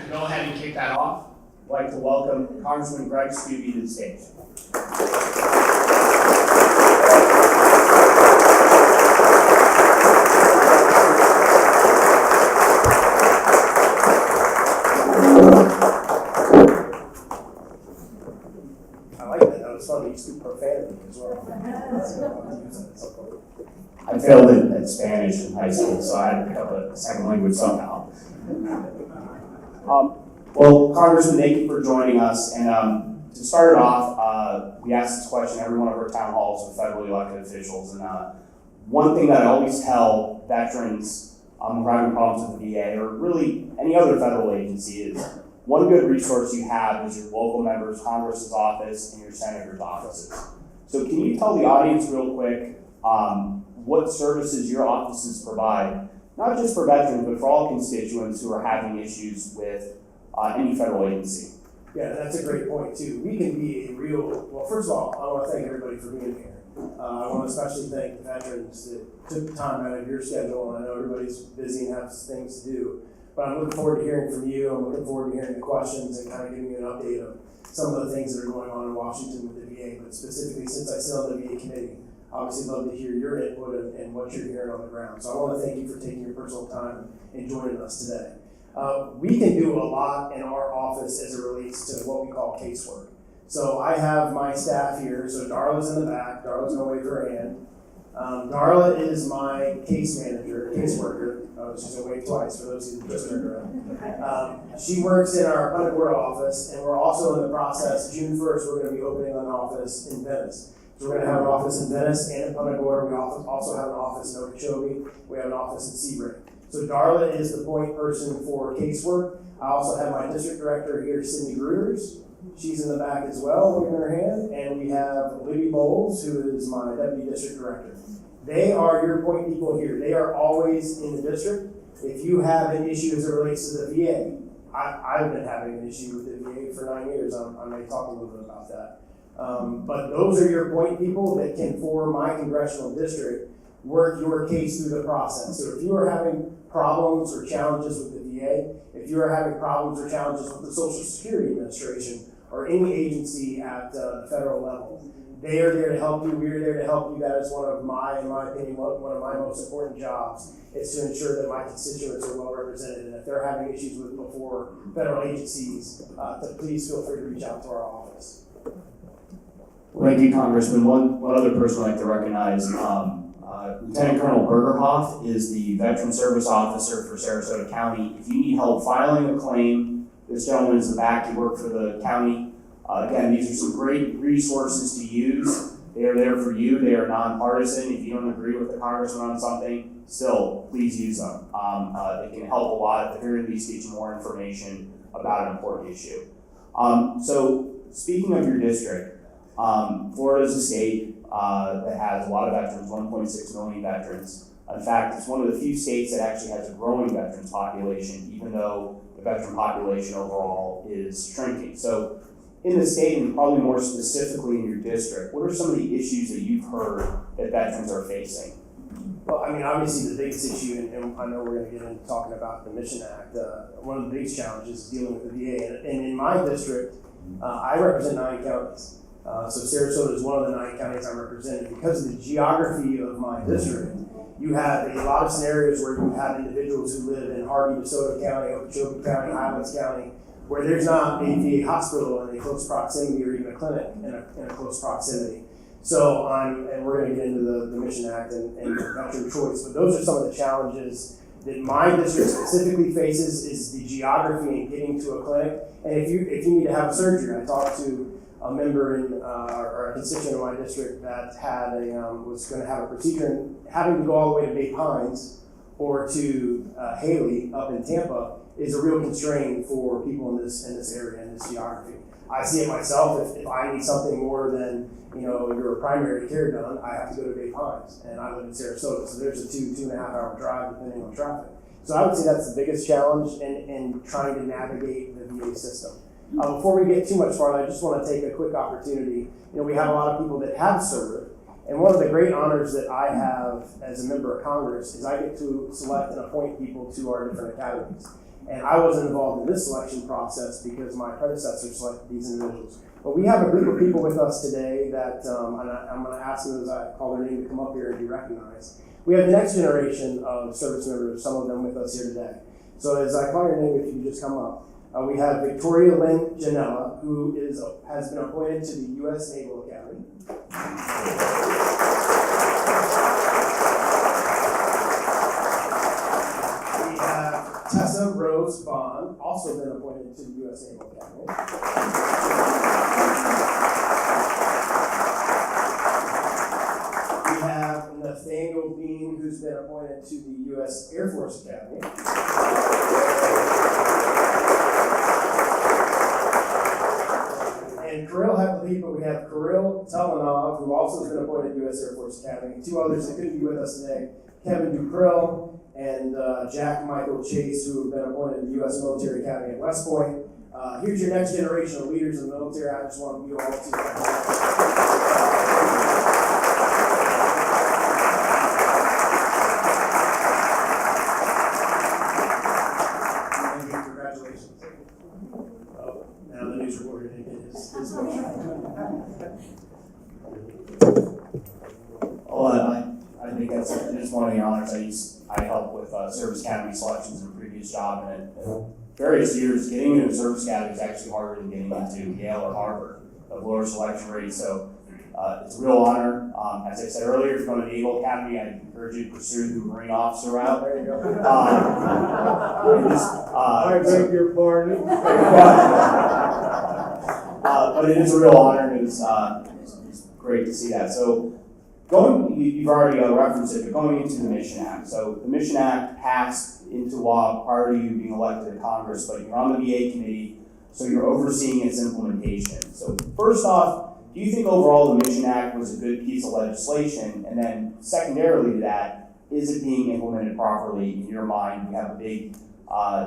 to go ahead and kick that off, I'd like to welcome Congressman Greg Steube to the stage. I like that. That was fun. You speak profanity as well. I failed at Spanish in high school, so I had to pick up a second language somehow. Well, Congressman, thank you for joining us. And to start it off, we ask this question every one of our town halls with federally elected officials. And one thing that I always tell veterans who are having problems with the VA or really any other federal agency is one good resource you have is your local member's Congress's office and your senator's offices. So can you tell the audience real quick what services your offices provide, not just for veterans, but for all constituents who are having issues with any federal agency? Yeah, that's a great point too. We can be a real, well, first of all, I want to thank everybody for being here. I want to especially thank the veterans that took time out of your schedule, and I know everybody's busy and has things to do. But I'm looking forward to hearing from you. I'm looking forward to hearing the questions and kind of giving you an update of some of the things that are going on in Washington with the VA, but specifically since I sit on the VA committee, obviously love to hear your input and what you're hearing on the ground. So I want to thank you for taking your personal time and joining us today. We can do a lot in our office as it relates to what we call casework. So I have my staff here. So Darla's in the back. Darla's going to wave her hand. Darla is my case manager, caseworker. She's going to wave twice for those who just turned around. She works in our Punta Gorda office, and we're also in the process. June 1st, we're going to be opening an office in Venice. So we're going to have an office in Venice and in Punta Gorda. We also have an office in Okeechobee. We have an office in Sebring. So Darla is the point person for casework. I also have my district director here, Sydney Gruters. She's in the back as well, waving her hand. And we have Libby Bowles, who is my deputy district director. They are your point people here. They are always in the district. If you have an issue as it relates to the VA, I've been having an issue with the VA for 9 years. I may talk a little bit about that. But those are your point people that can, for my congressional district, work your case through the process. So if you are having problems or challenges with the VA, if you are having problems or challenges with the Social Security Administration or any agency at the federal level, they are there to help you. We are there to help you. That is one of my, in my opinion, one of my most important jobs is to ensure that my constituents are well represented. And if they're having issues with before federal agencies, please feel free to reach out to our office. Well, thank you, Congressman. One other person I'd like to recognize, Lieutenant Colonel Bergerhoff is the Veteran Service Officer for Sarasota County. If you need help filing a claim, this gentleman is in the back. He worked for the county. Again, these are some great resources to use. They are there for you. They are nonpartisan. If you don't agree with the congressman on something, still, please use them. It can help a lot. At the very least, get you more information about an important issue. So, speaking of your district, Florida is a state that has a lot of veterans, 1.6 million veterans. In fact, it's one of the few states that actually has a growing veterans population, even though the veteran population overall is shrinking. So in the state, and probably more specifically in your district, what are some of the issues that you've heard that veterans are facing? Well, I mean, obviously the biggest issue, and I know we're going to get into talking about the Mission Act, one of the biggest challenges is dealing with the VA. And in my district, I represent 9 counties. So Sarasota is one of the 9 counties I represent. Because of the geography of my district, you have a lot of scenarios where you have individuals who live in Harvey, DeSoto County, Okeechobee County, Highlands County, where there's not a VA hospital in a close proximity or even a clinic in a close proximity. So and we're going to get into the Mission Act and veteran choice, but those are some of the challenges that my district specifically faces is the geography and getting to a clinic. And if you need to have a surgery, I talked to a member in or a constituent in my district that had was going to have a procedure and having to go all the way to Bay Pines or to Haley up in Tampa is a real constraint for people in this area, in this geography. I see it myself. If I need something more than your primary care done, I have to go to Bay Pines, and I live in Sarasota, so there's a 2.5 hour drive depending on traffic. So I would say that's the biggest challenge in trying to navigate the VA system. Before we get too much farther, I just want to take a quick opportunity. We have a lot of people that have served, and one of the great honors that I have as a member of Congress is I get to select and appoint people to our different academies. And I wasn't involved in this selection process because my predecessor selected these individuals. But we have a group of people with us today that, and I'm going to ask them as I call their name to come up here and be recognized. We have the next generation of service members, some of them with us here today. So as I call your name, if you just come up. We have Victoria Lynn Janella, who has been appointed to the U.S. Naval Academy. We have Tessa Rose Bond, also been appointed to the U.S. Naval Academy. We have Nathaniel Bean, who's been appointed to the U.S. Air Force Academy. And we have Kirill Telenov, who also has been appointed to U.S. Air Force Academy. Two others that couldn't be with us today, Kevin Ducrill and Jack Michael Chase, who have been appointed to the U.S. Military Academy at West Point. Here's your next generation of leaders in the military. I just want you all to I think that's just one of the honors. I helped with service academy selections in a previous job, and at various years, getting into a service academy is actually harder than getting into Yale or Harvard, of lower selection rate. So it's a real honor. As I said earlier, if you're going to the Naval Academy, I encourage you to pursue the Marine officer route. There you go. I beg your pardon. But it is a real honor, and it's great to see that. So, you've already referenced it, but going into the Mission Act. So, the Mission Act passed into law prior to you being elected to Congress, but you're on the VA committee, so you're overseeing its implementation. So, first off, do you think overall the Mission Act was a good piece of legislation? And then, secondarily to that, is it being implemented properly in your mind? We have a big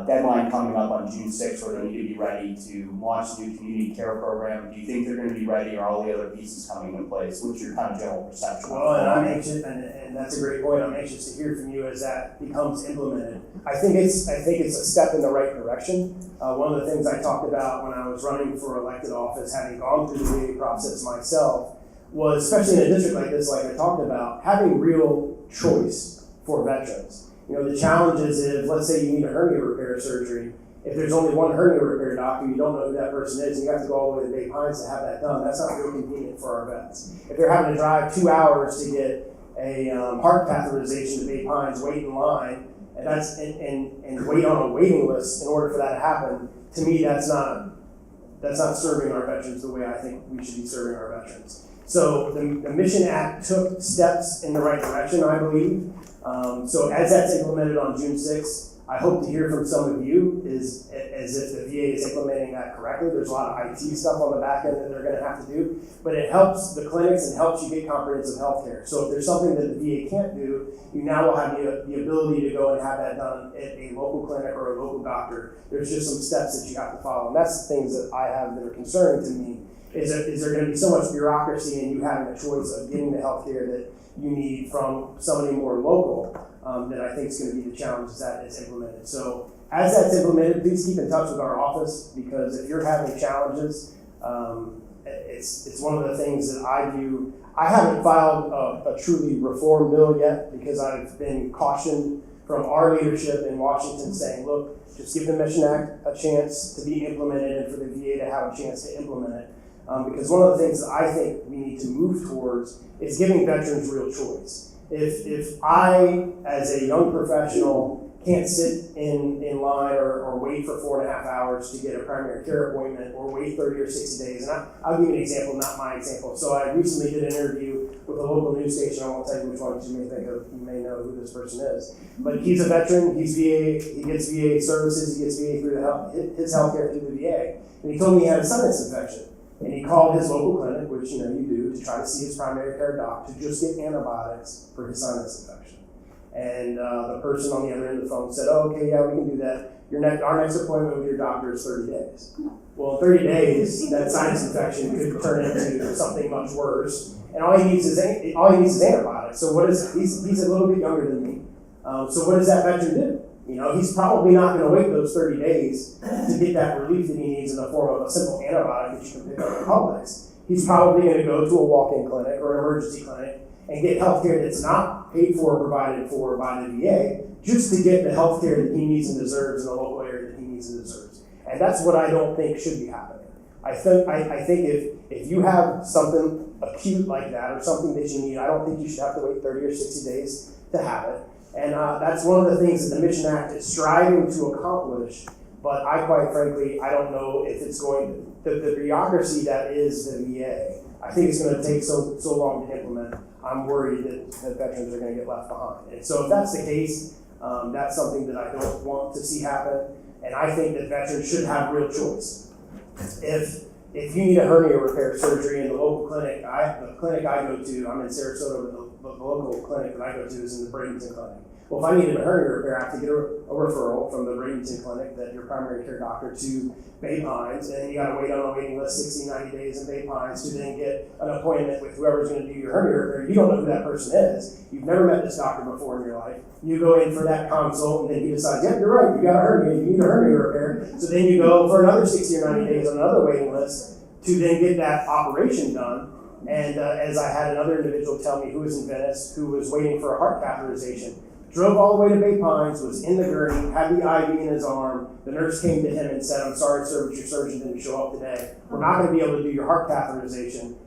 deadline coming up on June 6th where they need to be ready to launch a new community care program. Do you think they're going to be ready, or all the other pieces coming in place? What's your kind of general perception? Well, and I'm anxious, and that's a great point. I'm anxious to hear from you as that becomes implemented. I think it's a step in the right direction. One of the things I talked about when I was running for elected office, having gone through the VA process myself, was, especially in a district like this, like I talked about, having real choice for veterans. You know, the challenge is if, let's say you need a hernia repair surgery, if there's only one hernia repair doctor, you don't know who that person is, and you have to go all the way to Bay Pines to have that done. That's not real convenient for our vets. If they're having to drive 2 hours to get a heart catheterization to Bay Pines, wait in line, and wait on a waiting list in order for that to happen, to me, that's not serving our veterans the way I think we should be serving our veterans. So the Mission Act took steps in the right direction, I believe. So as that's implemented on June 6th, I hope to hear from some of you as if the VA is implementing that correctly. There's a lot of IT stuff on the back end that they're going to have to do, but it helps the clinics and helps you get comprehensive health care. So if there's something that the VA can't do, you now will have the ability to go and have that done at a local clinic or a local doctor. There's just some steps that you have to follow, and that's the things that I have that are concerning to me. Is there going to be so much bureaucracy and you having a choice of getting the health care that you need from somebody more local that I think is going to be the challenge as that is implemented. So as that's implemented, please keep in touch with our office, because if you're having challenges, it's one of the things that I do. I haven't filed a truly reform bill yet because I've been cautioned from our leadership in Washington saying, look, just give the Mission Act a chance to be implemented and for the VA to have a chance to implement it. Because one of the things that I think we need to move towards is giving veterans real choice. If I, as a young professional, can't sit in line or wait for 4.5 hours to get a primary care appointment, or wait 30 or 60 days, and I'll give you an example, not my example. So I recently did an interview with a local news station. I won't tell you which one, because you may think of, you may know who this person is. But he's a veteran, he's VA, he gets VA services, he gets VA through his health care through the VA. And he told me he had a sinus infection. And he called his local clinic, which you do, to try to see his primary care doc to just get antibiotics for his sinus infection. And the person on the other end of the phone said, "Oh, okay, yeah, we can do that. Our next appointment with your doctor is 30 days. Well, in 30 days, that sinus infection could turn into something much worse. And all he needs is antibiotics. So what is he's a little bit younger than me. So what does that veteran do? You know, he's probably not going to wait those 30 days to get that relief that he needs in the form of a simple antibiotic that you can pick up at Publix. He's probably going to go to a walk-in clinic or an emergency clinic and get health care that's not paid for or provided for by the VA, just to get the health care that he needs and deserves in the local area that he needs and deserves. And that's what I don't think should be happening. I think if you have something acute like that or something that you need, I don't think you should have to wait 30 or 60 days to have it. And that's one of the things that the Mission Act is striving to accomplish. But I quite frankly, I don't know if it's going to, the bureaucracy that is the VA, I think it's going to take so long to implement. I'm worried that veterans are going to get left behind. And so if that's the case, that's something that I don't want to see happen. And I think that veterans should have real choice. If you need a hernia repair surgery in the local clinic, the clinic I go to, I'm in Sarasota, but the local clinic that I go to is in the Bradenton Clinic. Well, if I needed a hernia repair, I have to get a referral from the Bradenton Clinic, that your primary care doctor, to Bay Pines, and then you got to wait on a waiting list 60, 90 days in Bay Pines to then get an appointment with whoever's going to do your hernia repair. You don't know who that person is. You've never met this doctor before in your life. You go in for that consult, and then he decides, yep, you're right, you got a hernia, you need a hernia repair. So then you go for another 60 or 90 days on another waiting list to then get that operation done. And as I had another individual tell me who was in Venice, who was waiting for a heart catheterization, drove all the way to Bay Pines, was in the gurney, had the IV in his arm. The nurse came to him and said, I'm sorry, sir, but your surgeon didn't show up today. We're not going to be able to do your heart catheterization.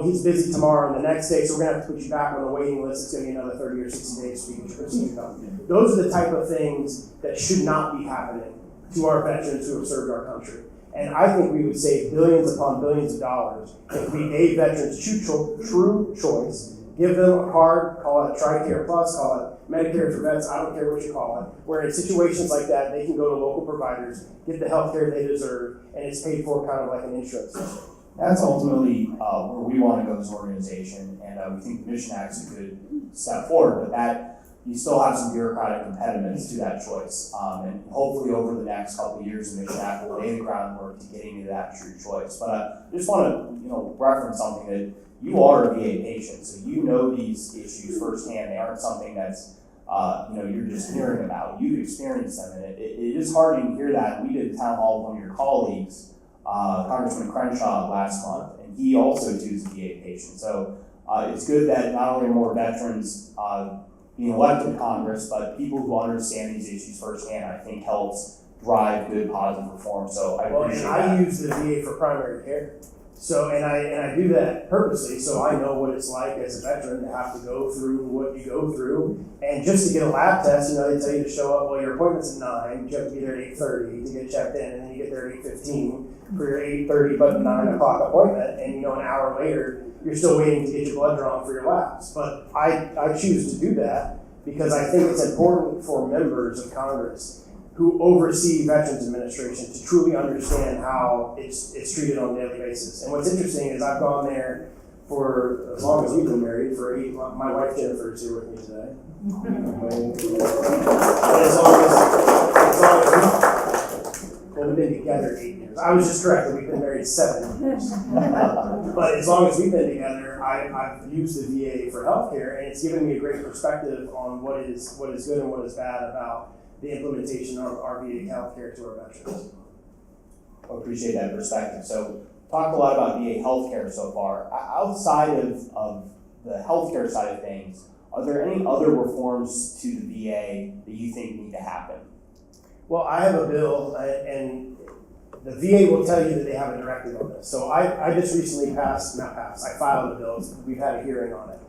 He's busy tomorrow and the next day, so we're going to have to put you back on the waiting list. It's going to be another 30 or 60 days to get your procedure done. Those are the type of things that should not be happening to our veterans who have served our country. And I think we would save billions upon billions of dollars if we gave veterans true choice. Give them a card, call it TRICARE Plus, call it Medicare for Vets, I don't care what you call it, where in situations like that, they can go to local providers, get the health care they deserve, and it's paid for kind of like an insurance system. That's ultimately where we want to go as an organization, and we think the Mission Act is a good step forward, but that you still have some bureaucratic impediments to that choice. And hopefully over the next couple of years, the Mission Act will lay the groundwork to getting to that true choice. But I just want to reference something that you are a VA patient, so you know these issues firsthand. They aren't something that's you're just hearing about. You've experienced them, and it is hard to hear that. We did a town hall with one of your colleagues, Congressman Crenshaw, last month, and he also too is a VA patient. So it's good that not only are more veterans being elected to Congress, but people who understand these issues firsthand, I think, helps drive good positive reform. So I appreciate that. I use the VA for primary care. So, and I do that purposely, so I know what it's like as a veteran to have to go through what you go through. And just to get a lab test, they tell you to show up, well, your appointment's at 9, you have to be there at 8:30 to get checked in, and then you get there at 8:15 for your 8:30 but 9 o'clock appointment, and an hour later, you're still waiting to get your blood drawn for your labs. But I choose to do that because I think it's important for members of Congress who oversee Veterans Administration to truly understand how it's treated on a daily basis. And what's interesting is I've gone there for as long as we've been married, for 8 months. My wife Jennifer is here with me today. We've been together 8 years. I was just correct that we've been married 7 years. But as long as we've been together, I've used the VA for healthcare, and it's given me a great perspective on what is good and what is bad about the implementation of our VA healthcare to our veterans. I appreciate that perspective. So, talked a lot about VA healthcare so far. Outside of the healthcare side of things, are there any other reforms to the VA that you think need to happen? Well, I have a bill, and the VA will tell you that they have a directive on this. So I just recently I filed a bill. We've had a hearing on it.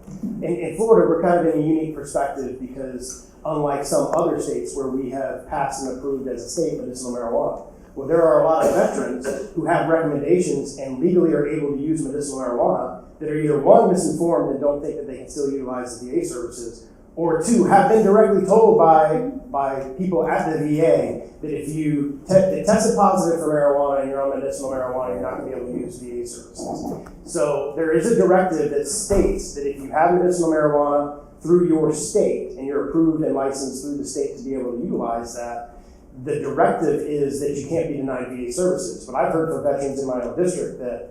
In Florida, we're kind of in a unique perspective because unlike some other states where we have passed and approved as a state medicinal marijuana, well, there are a lot of veterans who have recommendations and legally are able to use medicinal marijuana that are either one, misinformed and don't think that they can still utilize the VA services, or two, have been directly told by people at the VA that if you tested positive for marijuana and you're on medicinal marijuana, you're not going to be able to use VA services. So there is a directive that states that if you have medicinal marijuana through your state and you're approved and licensed through the state to be able to utilize that, the directive is that you can't be denied VA services. But I've heard from veterans in my own district that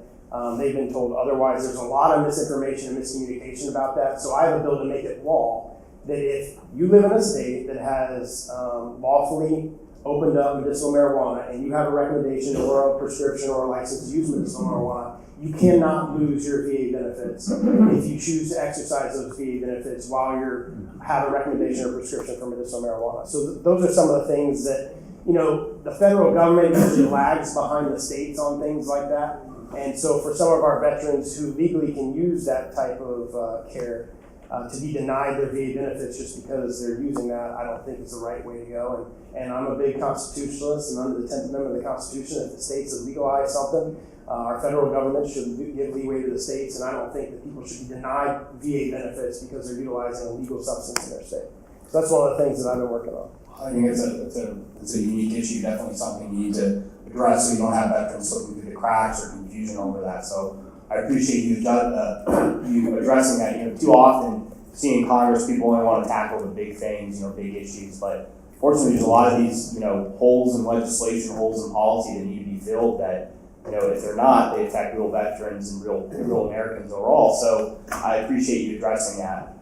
they've been told otherwise. There's a lot of misinformation and miscommunication about that. So I have a bill to make it law that if you live in a state that has lawfully opened up medicinal marijuana and you have a recommendation or a prescription or a license to use medicinal marijuana, you cannot lose your VA benefits if you choose to exercise those VA benefits while you have a recommendation or prescription for medicinal marijuana. So those are some of the things that, the federal government usually lags behind the states on things like that. And so for some of our veterans who legally can use that type of care, to be denied their VA benefits just because they're using that, I don't think is the right way to go. And I'm a big constitutionalist, and under the 10th Amendment of the Constitution, if the states have legalized something, our federal government should give leeway to the states, and I don't think that people should be denied VA benefits because they're utilizing a legal substance in their state. So that's one of the things that I've been working on. I think it's a unique issue, definitely something you need to address so you don't have veterans slipping through the cracks or confusion over that. So I appreciate you addressing that. Too often, seeing Congress, people only want to tackle the big things, big issues, but fortunately, there's a lot of these, holes in legislation, holes in policy that need to be filled that, if they're not, they affect real veterans and real Americans overall. So I appreciate you addressing that.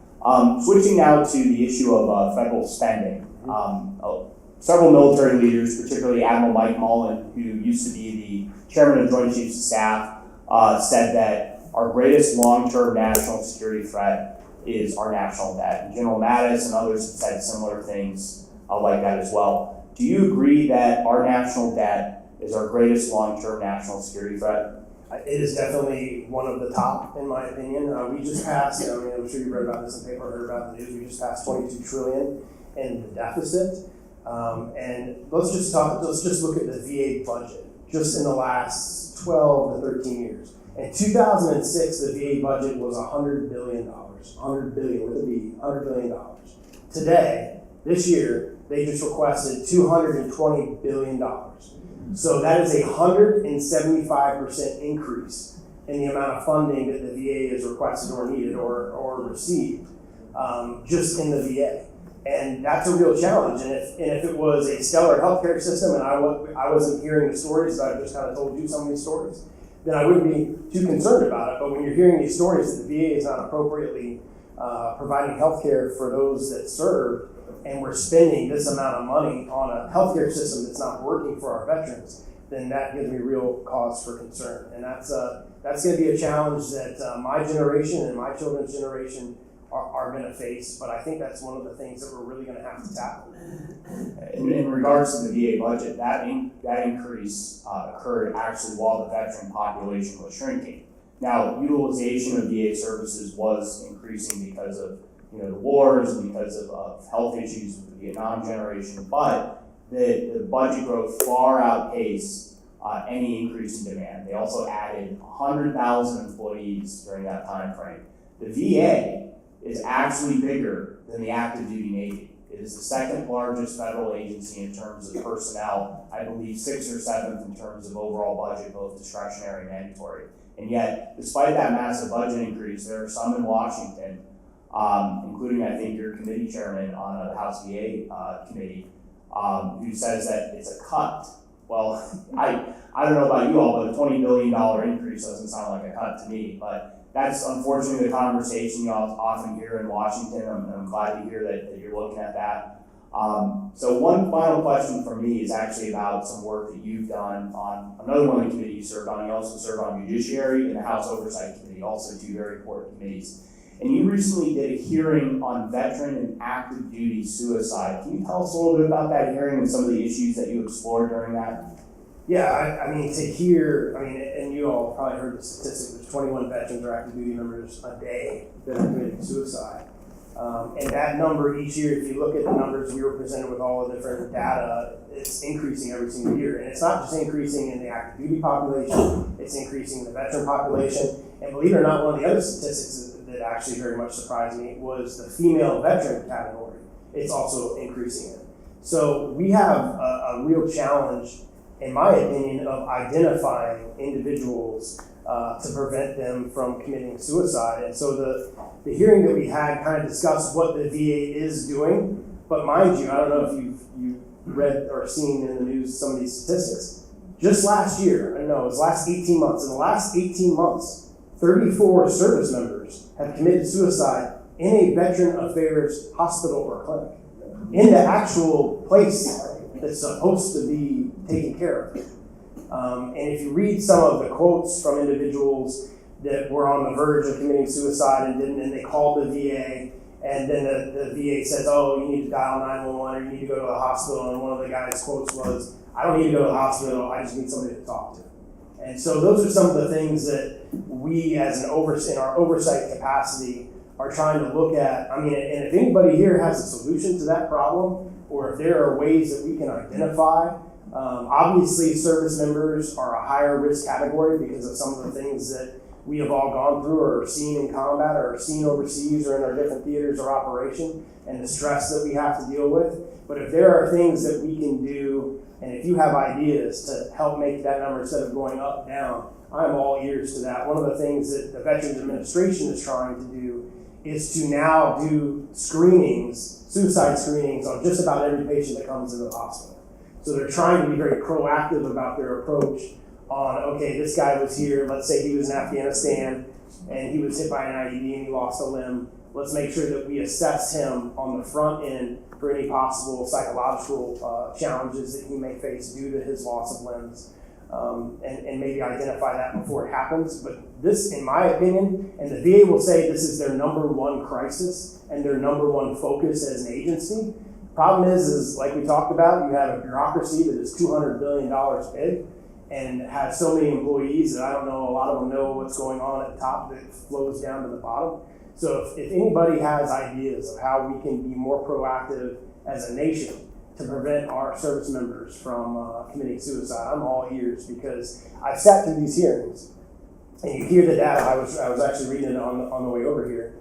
Switching now to the issue of federal spending. Several military leaders, particularly Admiral Mike Mullen, who used to be the chairman of Joint Chiefs of Staff, said that our greatest long-term national security threat is our national debt. And General Mattis and others have said similar things like that as well. Do you agree that our national debt is our greatest long-term national security threat? It is definitely one of the top, in my opinion. We just passed, I'm sure you read about this in the paper, heard about the news, we just passed $22 trillion in the deficit. And let's just look at the VA budget, just in the last 12 to 13 years. In 2006, the VA budget was $100 billion, $100 billion with a B, $100 billion. Today, this year, they just requested $220 billion. So that is a 175% increase in the amount of funding that the VA has requested or needed or received just in the VA. And that's a real challenge. And if it was a stellar healthcare system and I wasn't hearing the stories, I've just kind of told you some of these stories, then I wouldn't be too concerned about it. But when you're hearing these stories that the VA is not appropriately providing healthcare for those that serve, and we're spending this amount of money on a healthcare system that's not working for our veterans, then that gives me real cause for concern. And that's going to be a challenge that my generation and my children's generation are going to face. But I think that's one of the things that we're really going to have to tackle. In regards to the VA budget, that increase occurred actually while the veteran population was shrinking. Now, utilization of VA services was increasing because of the wars and because of health issues with the Vietnam generation, but the budget growth far outpaced any increase in demand. They also added 100,000 employees during that time frame. The VA is actually bigger than the active duty Navy. It is the second largest federal agency in terms of personnel, I believe 6th or 7th in terms of overall budget, both discretionary and mandatory. And yet, despite that massive budget increase, there are some in Washington, including I think your committee chairman on the House VA committee, who says that it's a cut. Well, I don't know about you all, but a $20 billion increase doesn't sound like a cut to me. But that's unfortunately the conversation you all often hear in Washington. I'm glad to hear that you're looking at that. So one final question from me is actually about some work that you've done on another one of the committees you served on. You also served on Judiciary and the House Oversight Committee, also two very important committees. And you recently did a hearing on veteran and active duty suicide. Can you tell us a little bit about that hearing and some of the issues that you explored during that? Yeah, I mean, to hear, and you all probably heard the statistic, there's 21 veterans or active duty members a day that are committing suicide. And that number each year, if you look at the numbers, we were presented with all the different data, it's increasing every single year. And it's not just increasing in the active duty population, it's increasing in the veteran population. And believe it or not, one of the other statistics that actually very much surprised me was the female veteran category. It's also increasing it. So we have a real challenge, in my opinion, of identifying individuals to prevent them from committing suicide. And so the hearing that we had kind of discussed what the VA is doing, but mind you, I don't know if you've read or seen in the news some of these statistics. Just last year, it was last 18 months. In the last 18 months, 34 service members have committed suicide in a Veteran Affairs hospital or clinic, in the actual place that's supposed to be taken care of. And if you read some of the quotes from individuals that were on the verge of committing suicide and didn't, and they called the VA, and then the VA says, oh, you need to dial 911 or you need to go to the hospital, and one of the guy's quotes was, I don't need to go to the hospital, I just need somebody to talk to. And so those are some of the things that we as in our oversight capacity are trying to look at. I mean, and if anybody here has a solution to that problem, or if there are ways that we can identify, obviously service members are a higher risk category because of some of the things that we have all gone through or seen in combat or seen overseas or in our different theaters of operation and the stress that we have to deal with. But if there are things that we can do, and if you have ideas to help make that number instead of going up, down, I'm all ears to that. One of the things that the Veterans Administration is trying to do is to now do screenings, suicide screenings on just about every patient that comes into the hospital. So they're trying to be very proactive about their approach on, okay, this guy was here, let's say he was in Afghanistan and he was hit by an IED and he lost a limb. Let's make sure that we assess him on the front end for any possible psychological challenges that he may face due to his loss of limbs, and maybe identify that before it happens. But this, in my opinion, and the VA will say this is their number one crisis and their number one focus as an agency. Problem is like we talked about, you have a bureaucracy that is $200 billion big and has so many employees that I don't know, a lot of them know what's going on at the top that flows down to the bottom. So if anybody has ideas of how we can be more proactive as a nation to prevent our service members from committing suicide, I'm all ears, because I've sat through these hearings and you hear the data. I was actually reading it on the way over here.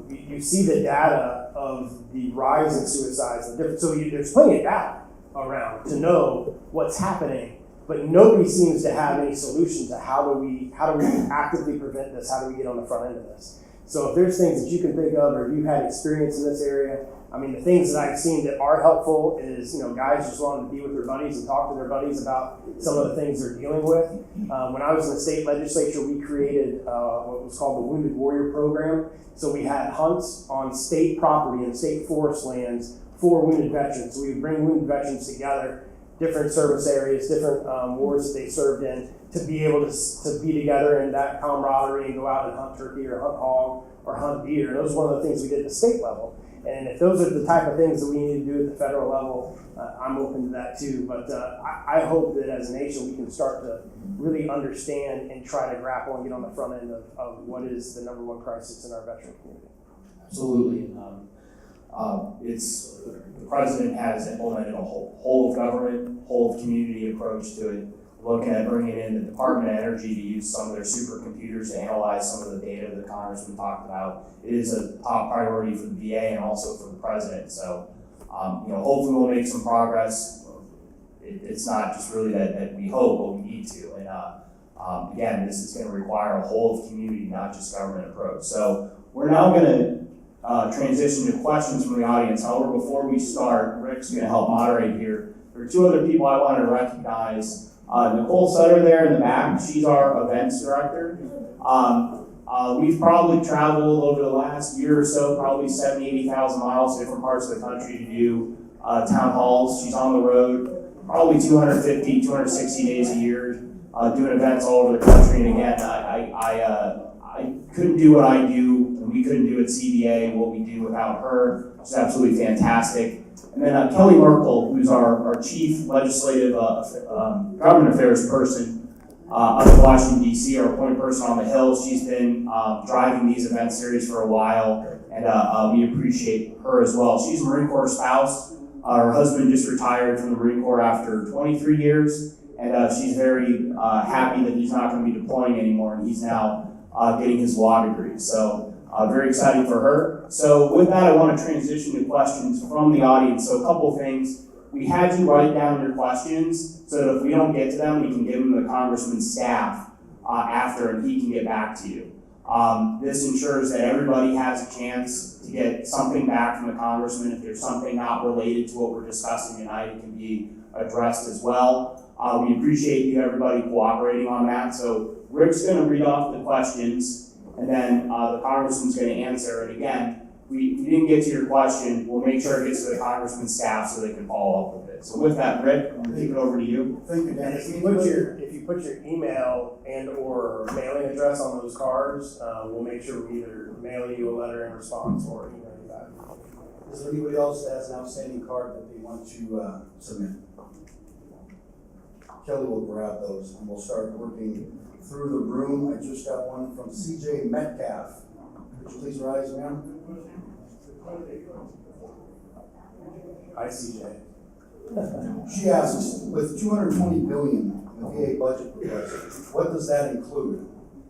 You see the data of the rise in suicides. There's plenty of data around to know what's happening, but nobody seems to have any solution to how do we actively prevent this? How do we get on the front end of this? So if there's things that you can think of, or if you've had experience in this area, I mean, the things that I've seen that are helpful is, guys just wanting to be with their buddies and talk to their buddies about some of the things they're dealing with. When I was in the state legislature, we created what was called the Wounded Warrior Program. So we had hunts on state property and state forest lands for wounded veterans. So we would bring wounded veterans together, different service areas, different wars that they served in, to be able to be together in that camaraderie and go out and hunt turkey or hunt hog or hunt deer. And those are one of the things we did at the state level. And if those are the type of things that we need to do at the federal level, I'm open to that too. But I hope that as a nation we can start to really understand and try to grapple and get on the front end of what is the number one crisis in our veteran community. Absolutely. The president has implemented a whole of government, whole of community approach to it, looking at bringing in the Department of Energy to use some of their supercomputers to analyze some of the data that Congressman talked about. It is a top priority for the VA and also for the president. So, hopefully we'll make some progress. It's not just really that we hope, but we need to. And again, this is going to require a whole of community, not just government approach. So we're now going to transition to questions from the audience. However, before we start, Rick's going to help moderate here. There are two other people I wanted to recognize. Nicole Sutter there in the back, she's our events director. We've probably traveled over the last year or so, probably 70,000, 80,000 miles to different parts of the country to do town halls. She's on the road probably 250, 260 days a year, doing events all over the country. And again, I couldn't do what I do, and we couldn't do at CDA what we do without her. She's absolutely fantastic. And then Kelly Merkel, who's our chief legislative government affairs person up in Washington, D.C., our point person on the Hill. She's been driving these event series for a while, and we appreciate her as well. She's a Marine Corps spouse. Her husband just retired from the Marine Corps after 23 years, and she's very happy that he's not going to be deploying anymore, and he's now getting his law degree. So very exciting for her. So with that, I want to transition to questions from the audience. So a couple things. We had you write down your questions so that if we don't get to them, we can give them to the congressman's staff after, and he can get back to you. This ensures that everybody has a chance to get something back from the congressman. If there's something not related to what we're discussing tonight, it can be addressed as well. We appreciate you, everybody, cooperating on that. So Rick's going to read off the questions. and then the congressman's going to answer. And again, if we didn't get to your question, we'll make sure it gets to the congressman's staff so they can follow up with it. So with that, Rick, I'm going to kick it over to you. Thank you, And Dennis. if you put your email and or mailing address on those cards, we'll make sure we either mail you a letter in response or email you back. Is there anybody else that has an outstanding card that they want to submit? Kelly will grab those and we'll start working through the room. I just got one from CJ Metcalf. Could you please rise, ma'am? Hi, CJ. She asks, with $220 billion in the VA budget request, what does that include?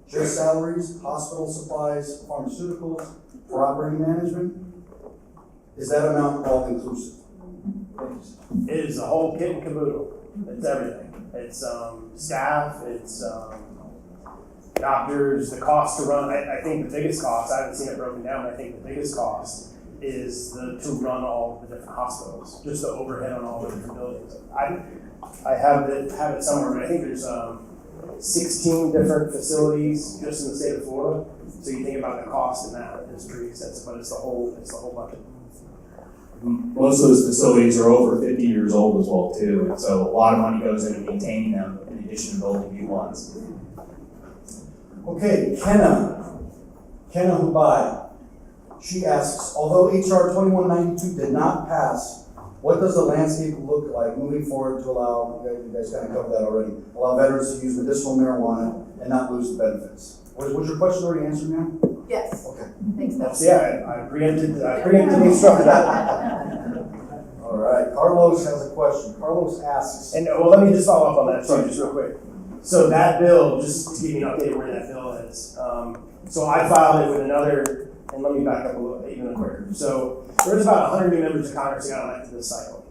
Just salaries, hospital supplies, pharmaceuticals, for operating management? Is that amount all inclusive? It is the whole kit and caboodle. It's everything. It's staff, it's doctors, the cost to run. I think the biggest cost, I haven't seen it broken down, but I think the biggest cost is to run all the different hospitals, just the overhead on all the different buildings. I have it somewhere, but I think there's 16 different facilities just in the state of Florida. So you think about the cost in that, it's pretty extensive, but it's the whole bucket. Most of those facilities are over 50 years old as well too, and so a lot of money goes into maintaining them in addition to building new ones. Okay, Kenna Hubai. She asks, although HR 2192 did not pass, what does the landscape look like moving forward to allow, you guys kind of covered that already, allow veterans to use medicinal marijuana and not lose the benefits? Was your question already answered, ma'am? Yes. Okay. Thanks, Bill. So yeah, I preemptively struck that. All right, Carlos has a question. Carlos asks. And well, let me just follow up on that too, just real quick. So that bill, just to give you an update where that bill is. So I filed it with another, and let me back up a little bit, even quicker. So there's about 100 new members of Congress who got elected this cycle.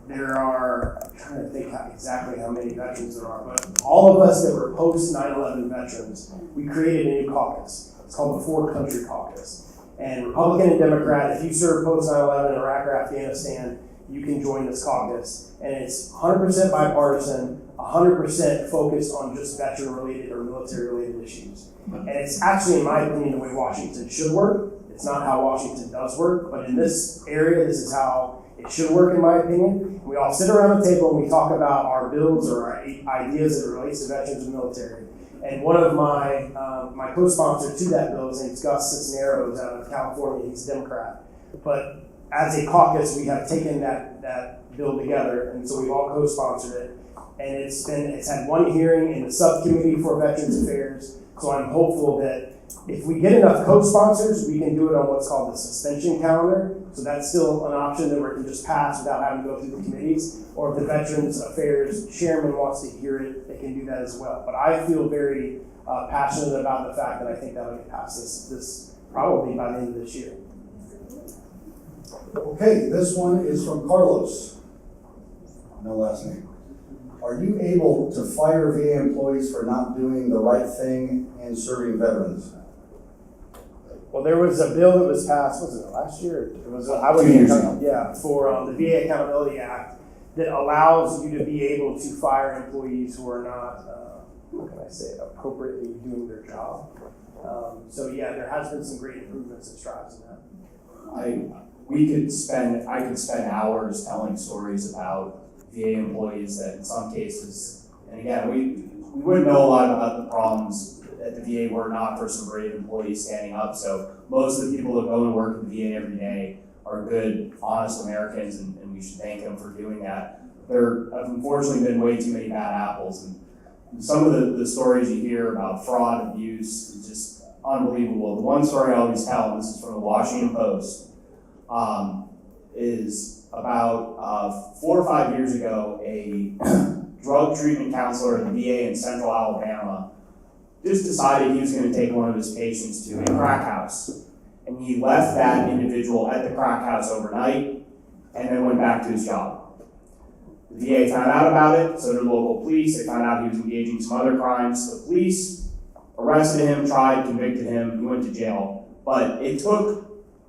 There are, I'm trying to think exactly how many veterans there are, but all of us that were post 9/11 veterans, we created a new caucus. It's called the Four Country Caucus. And Republican and Democrat, if you served post 9/11 in Iraq or Afghanistan, you can join this caucus. And it's 100% bipartisan, 100% focused on just veteran-related or military-related issues. And it's actually, in my opinion, the way Washington should work. It's not how Washington does work, but in this area, this is how it should work, in my opinion. We all sit around the table and we talk about our bills or our ideas that relates to veterans and military. And one of my my co-sponsors to that bill, his name's Gus Cisneros out of California. He's a Democrat. But as a caucus, we have taken that bill together, and so we've all co-sponsored it. And it's had one hearing in the subcommittee for Veterans Affairs. So I'm hopeful that if we get enough co-sponsors, we can do it on what's called the suspension calendar. So that's still an option that we can just pass without having to go through the committees. Or if the Veterans Affairs chairman wants to hear it, they can do that as well. But I feel very passionate about the fact that I think that'll get passed this probably by the end of this year. Okay, this one is from Carlos. No last name. Are you able to fire VA employees for not doing the right thing and serving veterans? Well, there was a bill that was passed, was it last year? It was, for the VA Accountability Act that allows you to be able to fire employees who are not, how can I say it, appropriately doing their job. So yeah, there has been some great improvements and strides in that. I could spend hours telling stories about VA employees that in some cases, and again, we wouldn't know a lot about the problems at the VA were not for some brave employees standing up. So most of the people that go and work at the VA every day are good, honest Americans, and we should thank them for doing that. There have unfortunately been way too many bad apples, and some of the stories you hear about fraud, abuse, is just unbelievable. The one story I always tell, and this is from the Washington Post, is about 4 or 5 years ago, a drug treatment counselor at the VA in Central Alabama just decided he was going to take one of his patients to a crack house. And he left that individual at the crack house overnight and then went back to his job. The VA found out about it, so did the local police. They found out he was engaging in some other crimes. The police arrested him, tried, convicted him, he went to jail. But it took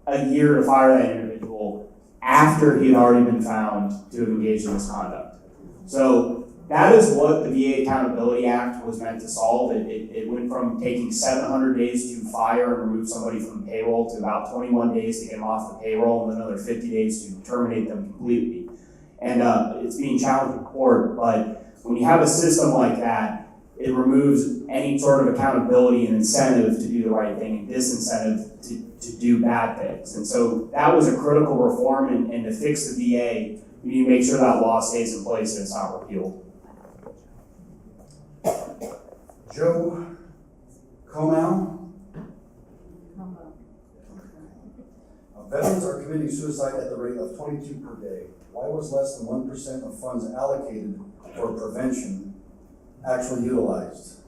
a year to fire that individual after he had already been found to have engaged in misconduct. So that is what the VA Accountability Act was meant to solve. It went from taking 700 days to fire and remove somebody from the payroll to about 21 days to get them off the payroll and another 50 days to terminate them completely. And it's being challenged in court, but when you have a system like that, it removes any sort of accountability and incentive to do the right thing and disincentive to do bad things. And so that was a critical reform, and to fix the VA, we need to make sure that law stays in place and it's not repealed. Joe Comal. Veterans are committing suicide at the rate of 22 per day. Why was less than 1% of funds allocated for prevention actually utilized?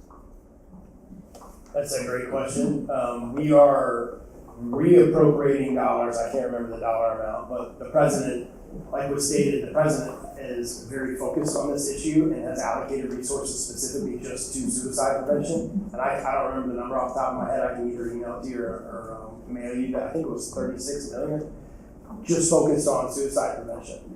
That's a great question. We are reappropriating dollars. I can't remember the dollar amount, but the president, like was stated, the president is very focused on this issue and has allocated resources specifically just to suicide prevention. And I don't remember the number off the top of my head. I can either email it to you or mail you, but I think it was 36 million just focused on suicide prevention.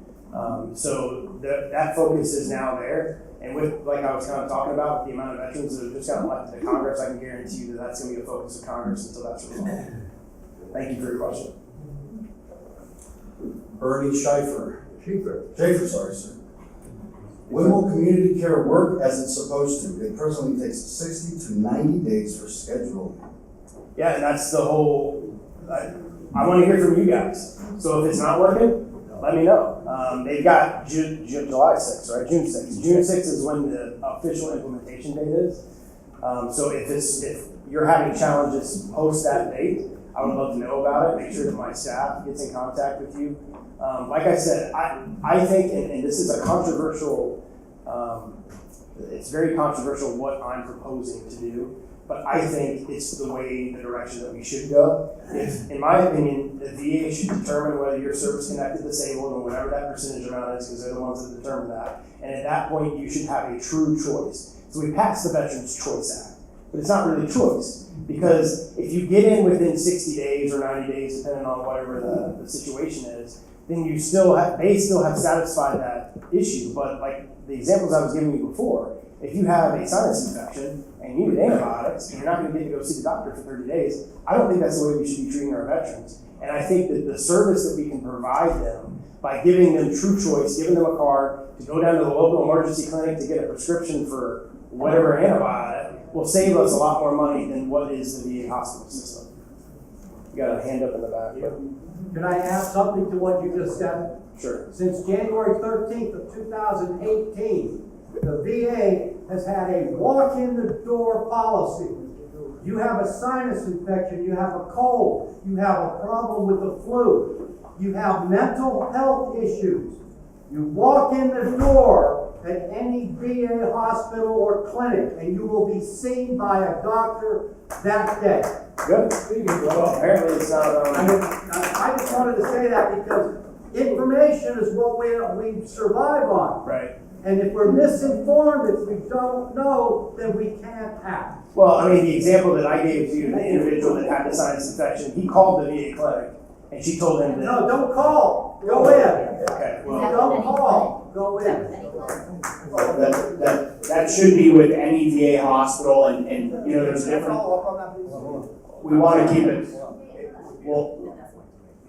So that focus is now there. And with, like I was kind of talking about, the amount of veterans that have just gotten elected to Congress, I can guarantee you that that's going to be a focus of Congress until that's resolved. Thank you for your question. Bernie Schaefer, sorry, sir. When will community care work as it's supposed to? It presently takes 60 to 90 days for scheduling. Yeah, and that's the whole, I want to hear from you guys. So if it's not working, let me know. They've got July 6th, right? June 6th. June 6th is when the official implementation date is. So if you're having challenges post that date, I would love to know about it. Make sure that my staff gets in contact with you. Like I said, I think, and this is a controversial, it's very controversial what I'm proposing to do, but I think it's the direction that we should go. If, in my opinion, the VA should determine whether you're service-connected, disabled, or whatever that percentage amount is, because they're the ones that determine that. And at that point, you should have a true choice. So we passed the Veterans Choice Act, but it's not really choice, because if you get in within 60 days or 90 days, depending on whatever the situation is, then they still have satisfied that issue. But like the examples I was giving you before, if you have a sinus infection and you need antibiotics and you're not going to get to go see the doctor for 30 days, I don't think that's the way we should be treating our veterans. And I think that the service that we can provide them by giving them true choice, giving them a card to go down to the local emergency clinic to get a prescription for whatever antibiotic will save us a lot more money than what is the VA hospital system. You got a hand up in the back. Can I add something to what you just said? Sure. Since January 13th of 2018, the VA has had a walk-in-the-door policy. You have a sinus infection, you have a cold, you have a problem with the flu, you have mental health issues. You walk in the door at any VA hospital or clinic and you will be seen by a doctor that day. Good. Well, apparently it's not. I just wanted to say that because information is what we survive on. Right. And if we're misinformed, if we don't know, then we can't act. Well, I mean, the example that I gave to you, the individual that had the sinus infection, he called the VA clinic, and she told him that. No, don't call. Go in. Okay. Well, Don't call. Go in. That should be with any VA hospital, and you know, there's different. We want to keep it. Well,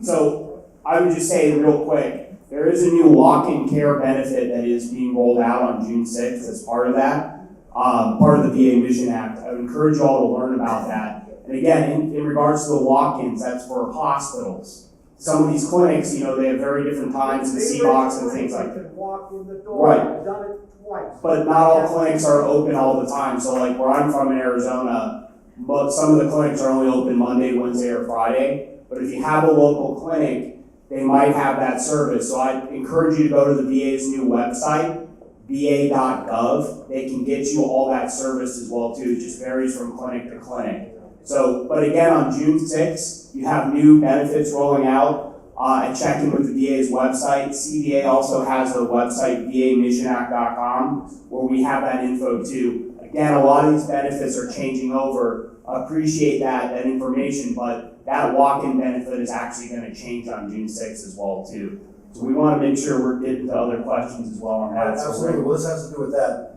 so I would just say real quick, there is a new Walkin Care benefit that is being rolled out on June 6th as part of that, part of the VA Mission Act. I would encourage you all to learn about that. And again, in regards to the walk-ins, that's for hospitals. Some of these clinics, you know, they have very different times and C-box and things like that. Walk in the door. Right. I've done it twice. But not all clinics are open all the time. So like where I'm from in Arizona, but some of the clinics are only open Monday, Wednesday, or Friday. But if you have a local clinic, they might have that service. So I encourage you to go to the VA's new website, va.gov. They can get you all that service as well too. It just varies from clinic to clinic. So, but again, on June 6th, you have new benefits rolling out. And check in with the VA's website. CVA also has a website, vamissionact.com, where we have that info too. Again, a lot of these benefits are changing over. Appreciate that information, but that walk-in benefit is actually going to change on June 6th as well too. So we want to make sure we're getting to other questions as well on that. So Absolutely, well, this has to do with that.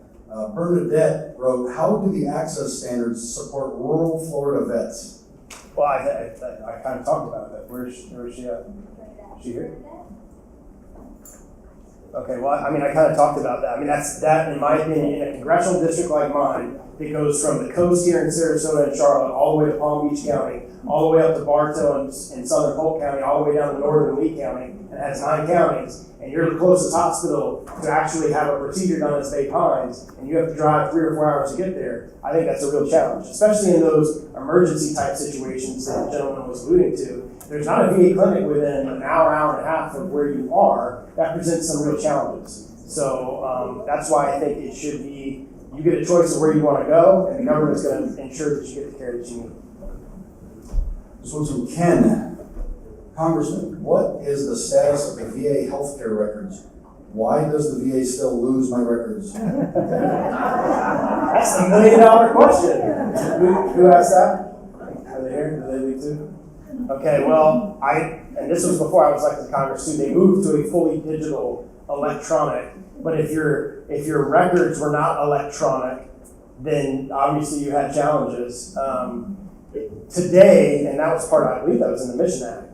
Bernadette wrote, how do the access standards support rural Florida vets? Well, I kind of talked about that. Where's she at? Is she here? Okay, well, I mean, I kind of talked about that. I mean, that, in my opinion, in a congressional district like mine, that goes from the coast here in Sarasota and Charlotte, all the way to Palm Beach County, all the way up to Bartow in southern Polk County, all the way down to northern Lee County, and has 9 counties, and you're the closest hospital to actually have a procedure done in Bay Pines, and you have to drive 3 or 4 hours to get there. I think that's a real challenge, especially in those emergency type situations that the gentleman was alluding to. If there's not a VA clinic within an hour, hour and a half of where you are, that presents some real challenges. So that's why I think it should be, you get a choice of where you want to go, and the government's going to ensure that you get the care that you need. This one's from Ken. Congressman, what is the status of the VA healthcare records? Why does the VA still lose my records? That's the $1 million question. Who asked that? Are they here? Do they leave too? Okay, well, and this was before I was elected to Congress too, they moved to a fully digital electronic. But if your records were not electronic, then obviously you had challenges. Today, and that was part of, I believe that was in the Mission Act,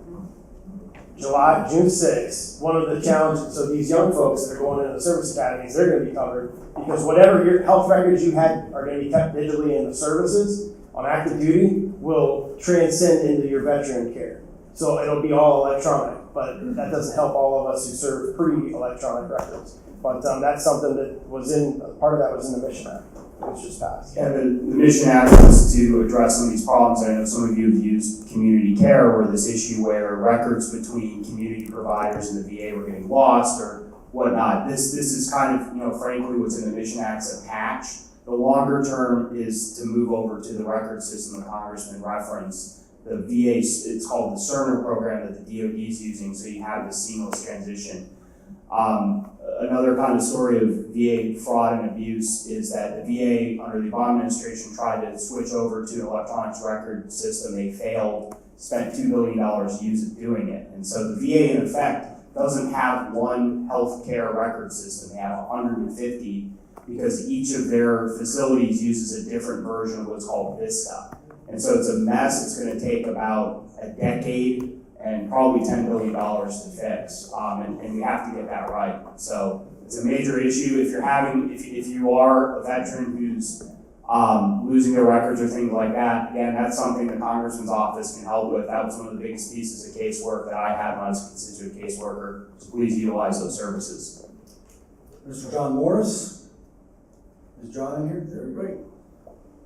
June 6th, one of the challenges, so these young folks that are going into the service academies, they're going to be covered because whatever your health records you had are going to be kept digitally in the services on active duty will transcend into your veteran care. So it'll be all electronic, but that doesn't help all of us who serve pre-electronic records. But that's something that was part of that was in the Mission Act, which just passed. Yeah, the Mission Act was to address some of these problems. I know some of you have used community care, or this issue where records between community providers and the VA were getting lost or whatnot. This is kind of, frankly, what's in the Mission Act's a patch. The longer term is to move over to the record system the Congressman referenced. The VA, it's called the Cerner program that the DoD is using, so you have this seamless transition. Another kind of story of VA fraud and abuse is that the VA, under the Obama administration, tried to switch over to an electronics record system. They failed, spent $2 billion doing it. And so the VA, in effect, doesn't have one healthcare record system. They have 150 because each of their facilities uses a different version of what's called Vista. And so it's a mess. It's going to take about a decade and probably $10 billion to fix, and we have to get that right. So it's a major issue. If you are a veteran who's losing their records or things like that, again, that's something the Congressman's office can help with. That was one of the biggest pieces of casework that I had when I was a constituent caseworker. So please utilize those services. Mr. John Morris? Is John in here? There we go.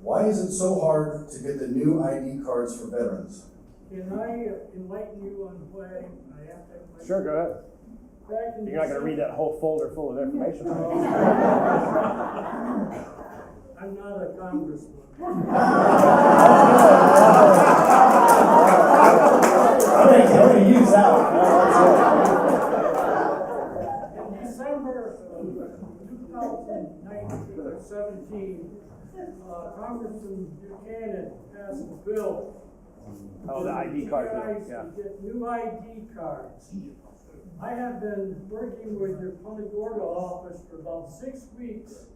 Why is it so hard to get the new ID cards for veterans? Can I enlighten you on why I asked that question? Sure, go ahead. Back in You're not going to read that whole folder full of information. I'm not a congressman. I'm going to use that one. In December of 2017, Congressman Buchanan passed a bill. Oh, the ID card for you thing, guys yeah. to get new ID cards. I have been working with your Punta Gorda office for about 6 weeks,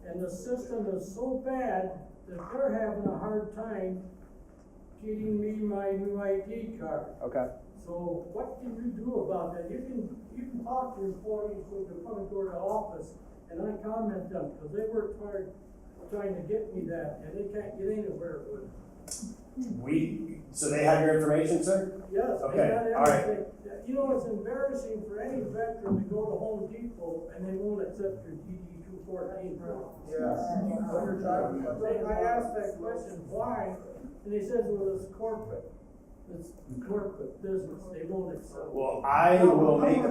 and the system is so bad that they're having a hard time getting me my new ID card. Okay. So what can you do about that? You can talk to employees with the Punta Gorda office, and I comment them, because they worked hard trying to get me that, and they can't get anywhere with it. So they have your information, sir? Yes, they Okay, got all right. everything. You know, it's embarrassing for any veteran to go to Home Depot and they won't accept your DD 214 route. Yes. I asked that question, why? And they said, well, it's corporate business, they won't accept. Well, I will make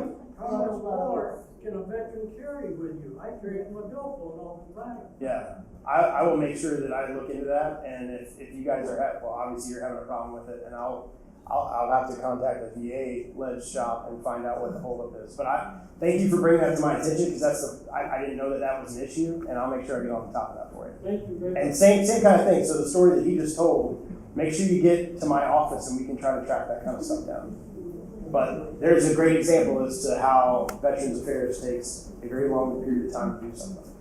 How much more can a veteran carry with you? I carry it in my billfold all the time. Yeah, I will make sure that I look into that, and if you guys are obviously you're having a problem with it, and I'll have to contact the VA-led shop and find out what the holdup is. But I thank you for bringing that to my attention, because I didn't know that was an issue, and I'll make sure I get on the top of that for you. Thank you very much. And same kind of thing. So the story that he just told, make sure you get to my office, and we can try to track that kind of stuff down. But there's a great example as to how Veterans Affairs takes a very long period of time to do something.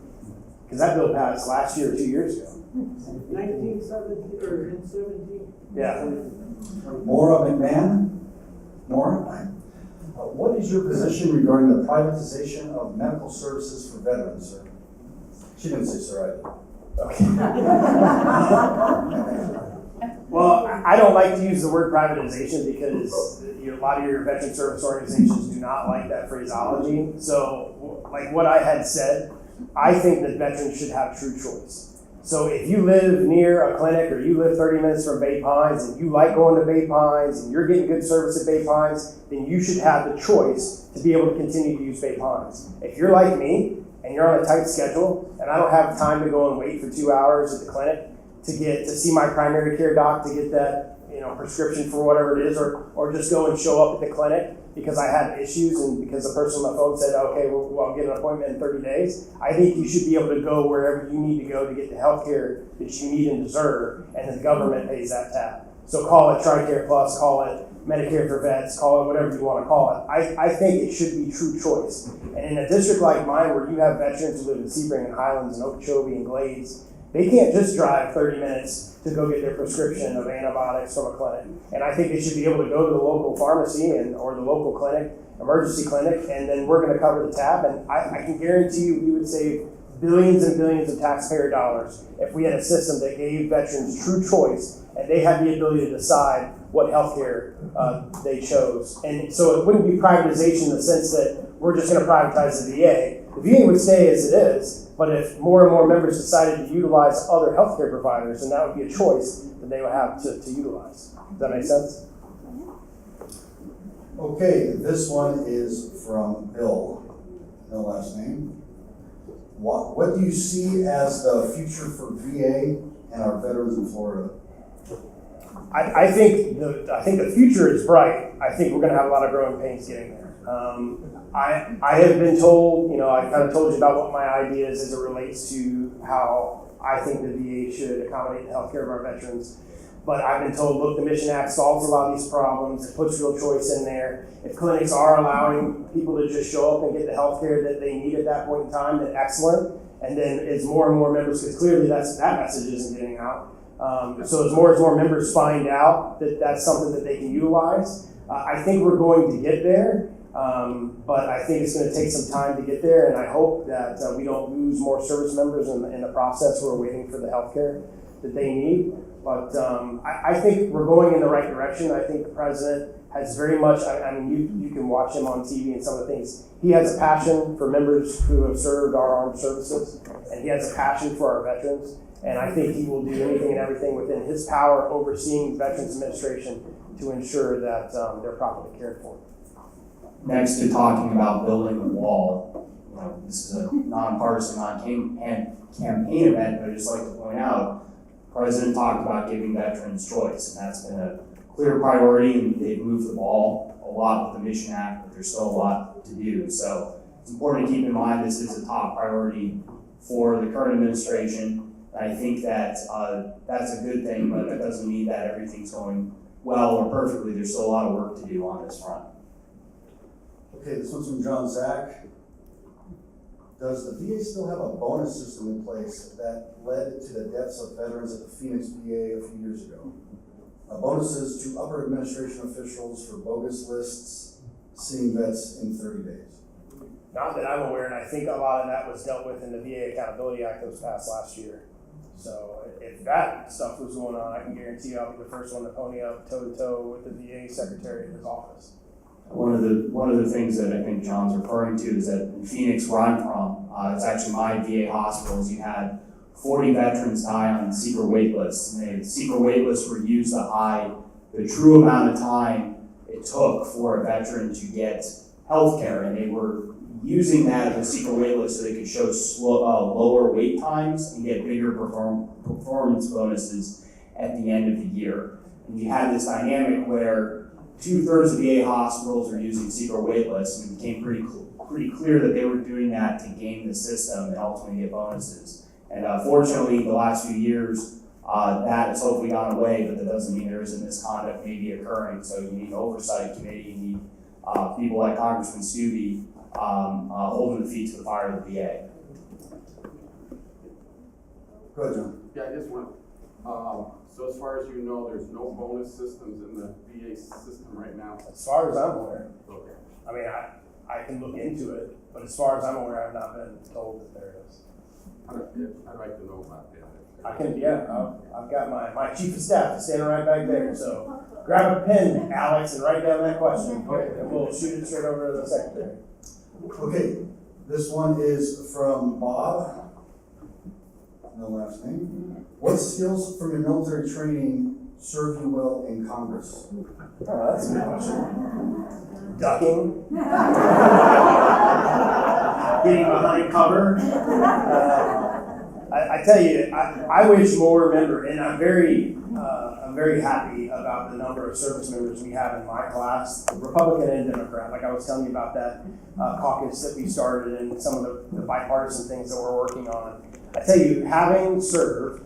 Because that bill passed last year or 2 years ago. 1917 or in 17. Yeah. Maura McMahon? Maura? What is your position regarding the privatization of medical services for veterans, sir? She didn't say sir either. Okay. Well, I don't like to use the word privatization because a lot of your veteran service organizations do not like that phraseology. So, like what I had said, I think that veterans should have true choice. So if you live near a clinic or you live 30 minutes from Bay Pines and you like going to Bay Pines and you're getting good service at Bay Pines, then you should have the choice to be able to continue to use Bay Pines. If you're like me and you're on a tight schedule and I don't have time to go and wait for 2 hours at the clinic to see my primary care doc to get that prescription for whatever it is, or just go and show up at the clinic because I had issues and because the person on the phone said, okay, well, I'll get an appointment in 30 days. I think you should be able to go wherever you need to go to get the health care that you need and deserve, and the government pays that tab. So call it TRICARE Plus, call it Medicare for Vets, call it whatever you want to call it. I think it should be true choice. And in a district like mine where you have veterans who live in Sebring and Highlands and Okeechobee and Glades, they can't just drive 30 minutes to go get their prescription of antibiotics from a clinic. And I think they should be able to go to the local pharmacy or the local clinic, emergency clinic, and then we're going to cover the tab. And I can guarantee you we would save billions and billions of taxpayer dollars if we had a system that gave veterans true choice and they had the ability to decide what health care they chose. And so it wouldn't be privatization in the sense that we're just going to privatize the VA. The VA would stay as it is, but if more and more members decided to utilize other healthcare providers, then that would be a choice that they would have to utilize. Does that make sense? Okay, this one is from Bill. No last name. What do you see as the future for VA and our veterans in Florida? I think the future is bright. I think we're going to have a lot of growing pains getting there. I have been told, I kind of told you about what my idea is as it relates to how I think the VA should accommodate the healthcare of our veterans. But I've been told, look, the Mission Act solves a lot of these problems. It puts real choice in there. If clinics are allowing people to just show up and get the healthcare that they need at that point in time, then excellent. And then as more and more members, because clearly that message isn't getting out. So as more members find out that that's something that they can utilize, I think we're going to get there. But I think it's going to take some time to get there, and I hope that we don't lose more service members in the process who are waiting for the health care that they need. But I think we're going in the right direction. I think the president has very much, you can watch him on TV and some of the things. He has a passion for members who have served our armed services, and he has a passion for our veterans. And I think he will do anything and everything within his power overseeing Veterans Administration to ensure that they're properly cared for. Next to talking about building a wall, this is a nonpartisan, non-campaign event, but I'd just like to point out, the President talked about giving veterans choice, and that's been a clear priority, and they've moved the ball a lot with the Mission Act, but there's still a lot to do. So it's important to keep in mind this is a top priority for the current administration. I think that that's a good thing, but that doesn't mean that everything's going well or perfectly. There's still a lot of work to do on this front. Okay, this one's from John Zach. Does the VA still have a bonus system in place that led to the deaths of veterans at the Phoenix VA a few years ago? Bonuses to upper administration officials for bogus lists, seeing vets in 30 days. Not that I'm aware, and I think a lot of that was dealt with in the VA Accountability Act that was passed last year. So if that stuff was going on, I can guarantee I'll be the first one to pony up toe-to-toe with the VA secretary in his office. One of the things that I think John's referring to is that in Phoenix, where I'm from, it's actually my VA hospitals. You had 40 veterans die on secret wait lists, and the secret wait lists were used to hide the true amount of time it took for a veteran to get health care, and they were using that as a secret wait list so they could show lower wait times and get bigger performance bonuses at the end of the year. And you had this dynamic where 2/3 of VA hospitals are using secret wait lists, and it became pretty clear that they were doing that to game the system and ultimately get bonuses. And fortunately, the last few years, that has hopefully gone away, but that doesn't mean there isn't misconduct maybe occurring. So you need an oversight committee, you need people like Congressman Steube holding the feet to the fire of the VA. Go ahead, John. Yeah, I just want, so as far as you know, there's no bonus systems in the VA system right now? As far as I'm aware, Okay. I mean, I can look into it, but as far as I'm aware, I've not been told that there is. I'd like to know about that. I can, yeah, I've got my chief of staff standing right back there, so grab a pen, Alex, and write down that question, and we'll shoot it straight over to the secretary. Okay, this one is from Bob. No last name. What skills from your military training serve you well in Congress? Oh, that's a good question. Ducking. Getting behind cover. I tell you, I wish more members, and I'm very happy about the number of service members we have in my class, Republican and Democrat. Like I was telling you about that caucus that we started and some of the bipartisan things that we're working on. I tell you, having served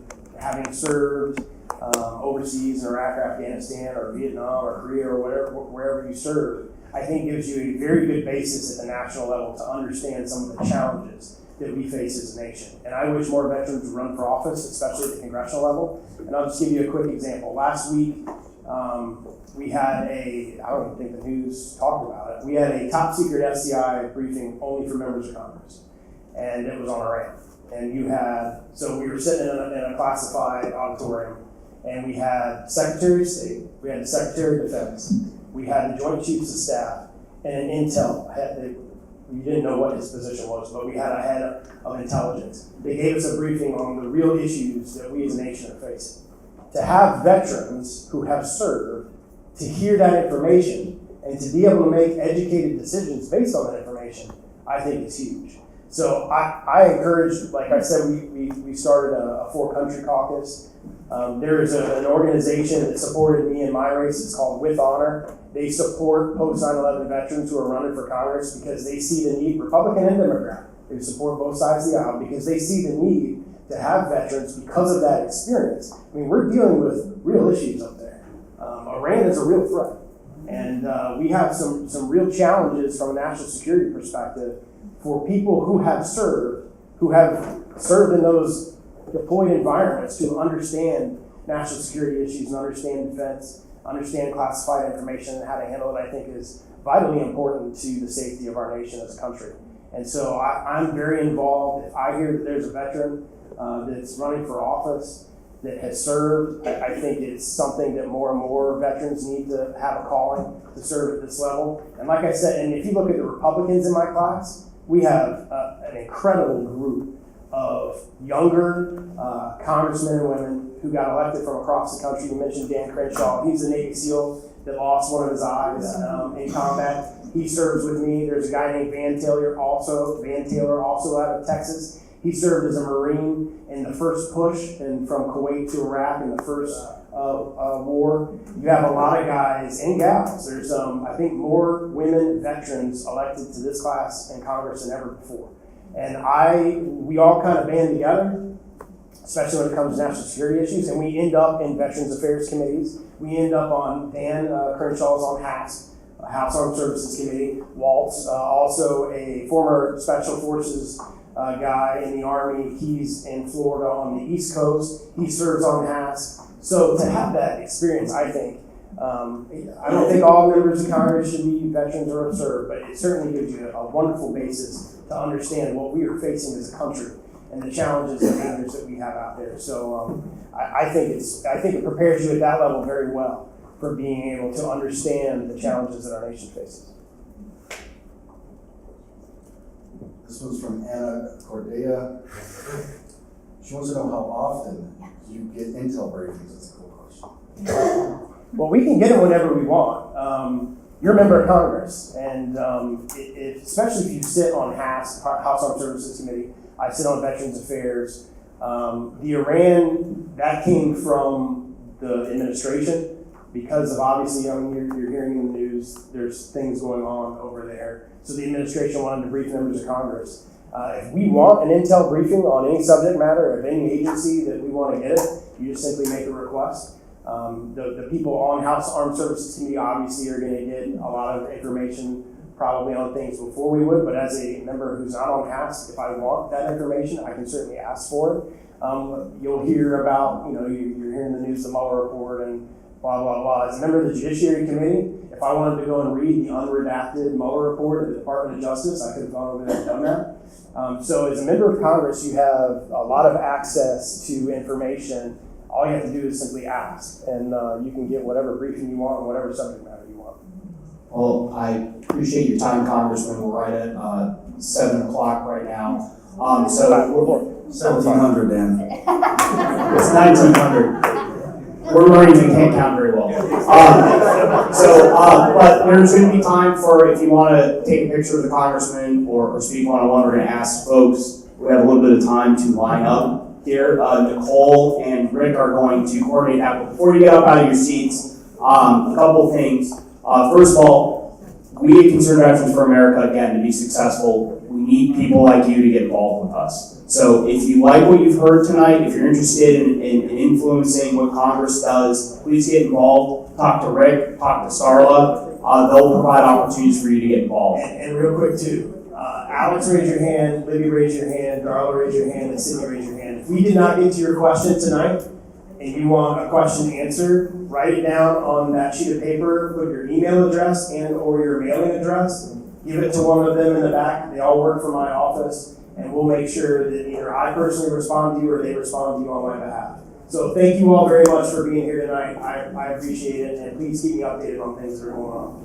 overseas in Iraq or Afghanistan or Vietnam or Korea or wherever you serve, I think gives you a very good basis at the national level to understand some of the challenges that we face as a nation. And I wish more veterans would run for office, especially at the congressional level. And I'll just give you a quick example. Last week, we had I don't even think the news talked about it, we had a top secret FCI briefing only for members of Congress. And it was on Iran. And so we were sitting in a classified auditorium, and we had Secretary of State, we had the Secretary of Defense, we had the Joint Chiefs of Staff, and an intel head. We didn't know what his position was, but we had a head of intelligence. They gave us a briefing on the real issues that we as a nation are facing. To have veterans who have served, to hear that information, and to be able to make educated decisions based on that information, I think is huge. So I encourage, like I said, we started a 4-country caucus. There is an organization that supported me in my race. It's called With Honor. They support post 9/11 veterans who are running for Congress because they see the need, Republican and Democrat. They support both sides of the aisle because they see the need to have veterans because of that experience. I mean, we're dealing with real issues up there. Iran is a real threat. And we have some real challenges from a national security perspective for people who have served in those deployed environments to understand national security issues and understand defense, understand classified information and how to handle it, I think is vitally important to the safety of our nation as a country. And so I'm very involved. If I hear that there's a veteran that's running for office that has served, I think it's something that more and more veterans need to have a calling to serve at this level. And like I said, and if you look at the Republicans in my class, we have an incredible group of younger congressmen and women who got elected from across the country. You mentioned Dan Crenshaw. He's a Navy SEAL that lost one of his eyes in combat. He serves with me. There's a guy named Van Taylor also out of Texas. He served as a Marine in the first push and from Kuwait to Iraq in the first war. You have a lot of guys and gals. There's, I think, more women veterans elected to this class in Congress than ever before. And we all kind of band together, especially when it comes to national security issues, and we end up in Veterans Affairs committees. We end up on Dan Crenshaw's on HASC, House Armed Services Committee. Walt's also a former Special Forces guy in the Army. He's in Florida on the East Coast. He serves on HASC. So to have that experience, I think, I don't think all members of Congress should be veterans or have served, but it certainly gives you a wonderful basis to understand what we are facing as a country and the challenges and dangers that we have out there. So I think it prepares you at that level very well for being able to understand the challenges that our nation faces. This one's from Anna Cordeia. She wants to know how often you get intel briefings. That's a cool question. Well, we can get it whenever we want. You're a member of Congress, and especially if you sit on House Armed Services Committee. I sit on Veterans Affairs. The Iran, that came from the administration because of obviously, you're hearing in the news, there's things going on over there. So the administration wanted to brief members of Congress. If we want an intel briefing on any subject matter of any agency that we want to get it, you just simply make a request. The people on House Armed Services Committee obviously are gonna get a lot of information probably on things before we would, but as a member who's not on task, if I want that information, I can certainly ask for it. You'll hear about, you're hearing the news, the Mueller report and blah, blah, blah. As a member of the Judiciary Committee, if I wanted to go and read the unredacted Mueller report of the Department of Justice, I could have gone over there and done that. So as a member of Congress, you have a lot of access to information. All you have to do is simply ask, and you can get whatever briefing you want on whatever subject matter you want. Well, I appreciate your time, Congressman. We're right at 7 o'clock right now. So 1700, Dan. it's 1900. We're Marines, we can't count very well. But there's going to be time for, if you want to take a picture of the congressman or speak one-on-one, we're going to ask folks. We have a little bit of time to line up here. Nicole and Rick are going to coordinate that. But before you get up out of your seats, a couple things. First of all, we at Concerned Veterans for America, again, to be successful, we need people like you to get involved with us. So if you like what you've heard tonight, if you're interested in influencing what Congress does, please get involved. Talk to Rick, talk to Starla. They'll provide opportunities for you to get involved. And real quick too, Alex, raise your hand, Libby, raise your hand, Darla, raise your hand, and Sydney, raise your hand. If we did not get to your question tonight, and you want a question answered, write it down on that sheet of paper, put your email address and or your mailing address, give it to one of them in the back. They all work for my office, and we'll make sure that either I personally respond to you or they respond to you on my behalf. So thank you all very much for being here tonight. I appreciate it, and please keep me updated on things that are going on.